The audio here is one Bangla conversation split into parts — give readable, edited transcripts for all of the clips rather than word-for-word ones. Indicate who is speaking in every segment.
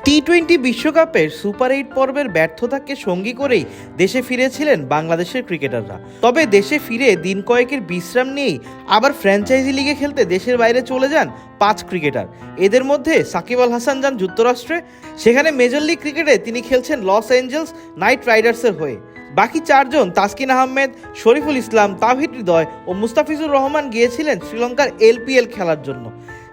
Speaker 1: টি-20 বিশ্বকাপের সুপার 8 পর্বের ব্যর্থতাকে সঙ্গী করেই দেশে ফিরেছিলেন বাংলাদেশের ক্রিকেটাররা। তবে দেশে ফিরে দিন কয়েকের বিশ্রাম নিয়েই আবার ফ্র্যাঞ্চাইজি লিগে খেলতে দেশের বাইরে চলে যান 5 ক্রিকেটার। এদের মধ্যে সাকিব আল হাসান যান যুক্তরাষ্ট্রে, সেখানে মেজর লিগ ক্রিকেটে তিনি খেলছেন লস অ্যাঞ্জেলস নাইট রাইডার্সের হয়ে। বাকি 4 জন তাসকিন আহমেদ, শরীফুল ইসলাম, তাওহিদ হৃদয় ও মুস্তাফিজুর রহমান গিয়েছিলেন শ্রীলঙ্কার এলপিএল খেলার জন্য।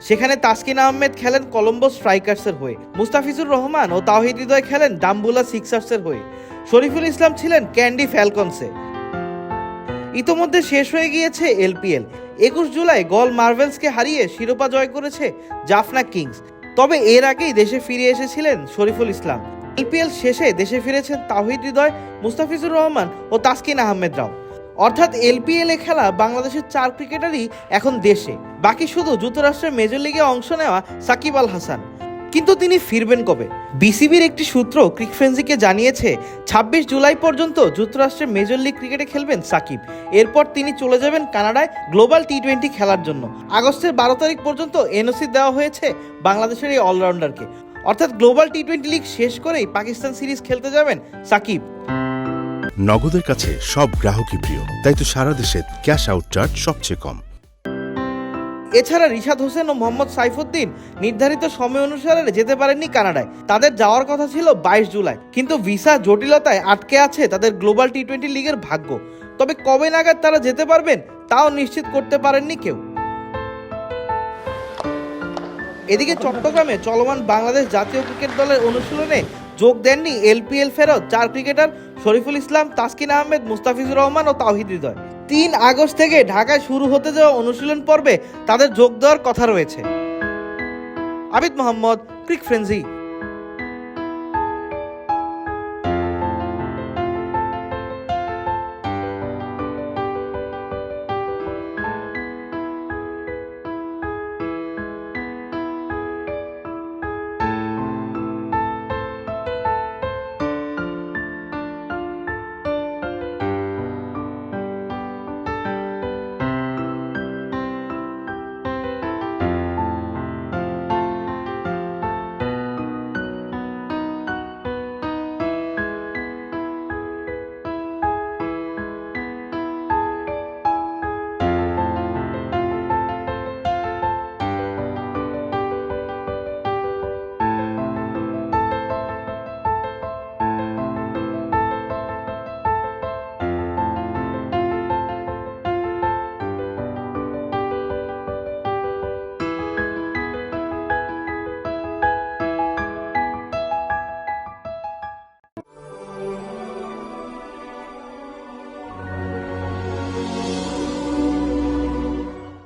Speaker 1: সেখানে তাসকিন আহমেদ খেলেন কলম্বো স্ট্রাইকার্সের হয়ে, মুস্তাফিজুর রহমান ও তাওহিদ হৃদয় খেলেন ডাম্বুলা সিক্সার্সের হয়ে, শরীফুল ইসলাম ছিলেন ক্যান্ডি ফ্যালকনসে। ইতোমধ্যে শেষ হয়ে গিয়েছে এলপিএল। 21 জুলাই গল মার্ভেলসকে হারিয়ে শিরোপা জয় করেছে জাফনা কিংস। তবে এর আগেই দেশে ফিরে এসেছিলেন শরীফুল ইসলাম। এলপিএল শেষে দেশে ফিরেছেন তাওহিদ হৃদয়, মুস্তাফিজুর রহমান ও তাসকিন আহমেদরাও। অর্থাৎ এলপিএলে খেলা বাংলাদেশের 4 ক্রিকেটারই এখন দেশে, বাকি শুধু যুক্তরাষ্ট্রের মেজর লিগে অংশ নেওয়া সাকিব আল হাসান। কিন্তু তিনি ফিরবেন কবে? বিসিবির একটি সূত্র ক্রিকফ্রেন্সিকে জানিয়েছে 26 জুলাই পর্যন্ত যুক্তরাষ্ট্রের মেজর লিগ ক্রিকেটে খেলবেন সাকিব। এরপর তিনি চলে যাবেন কানাডায় গ্লোবাল টি-20 খেলার জন্য। আগস্টের 12 তারিখ পর্যন্ত এনওসি দেওয়া হয়েছে বাংলাদেশের এই অলরাউন্ডারকে। অর্থাৎ গ্লোবাল টি-20 লিগ শেষ করেই পাকিস্তান সিরিজ খেলতে যাবেন সাকিব।
Speaker 2: নগদের কাছে সব গ্রাহকই প্রিয়, তাই তো সারা দেশে ক্যাশ আউট চার্জ সবচেয়ে কম।
Speaker 1: এছাড়া রিশাদ হোসেন ও মোহাম্মদ সাইফুদ্দিন নির্ধারিত সময় অনুসারে যেতে পারেননি কানাডায়। তাদের যাওয়ার কথা ছিল 22 জুলাই, কিন্তু ভিসা জটিলতায় আটকে আছে তাদের গ্লোবাল টি-20 লিগের ভাগ্য। তবে কবে নাগাদ তারা যেতে পারবেন তাও নিশ্চিত করতে পারেননি কেউ। এদিকে চট্টগ্রামে চলমান বাংলাদেশ জাতীয় ক্রিকেট দলের অনুশীলনে যোগ দেননি এলপিএল ফেরত 4 ক্রিকেটার শরীফুল ইসলাম, তাসকিন আহমেদ, মুস্তাফিজুর রহমান ও তাওহিদ হৃদয়। 3 আগস্ট থেকে ঢাকায় শুরু হতে যাওয়া অনুশীলন পর্বে তাদের যোগ দেওয়ার কথা রয়েছে। আবিদ মোহাম্মদ, ক্রিক ফ্রেন্সি।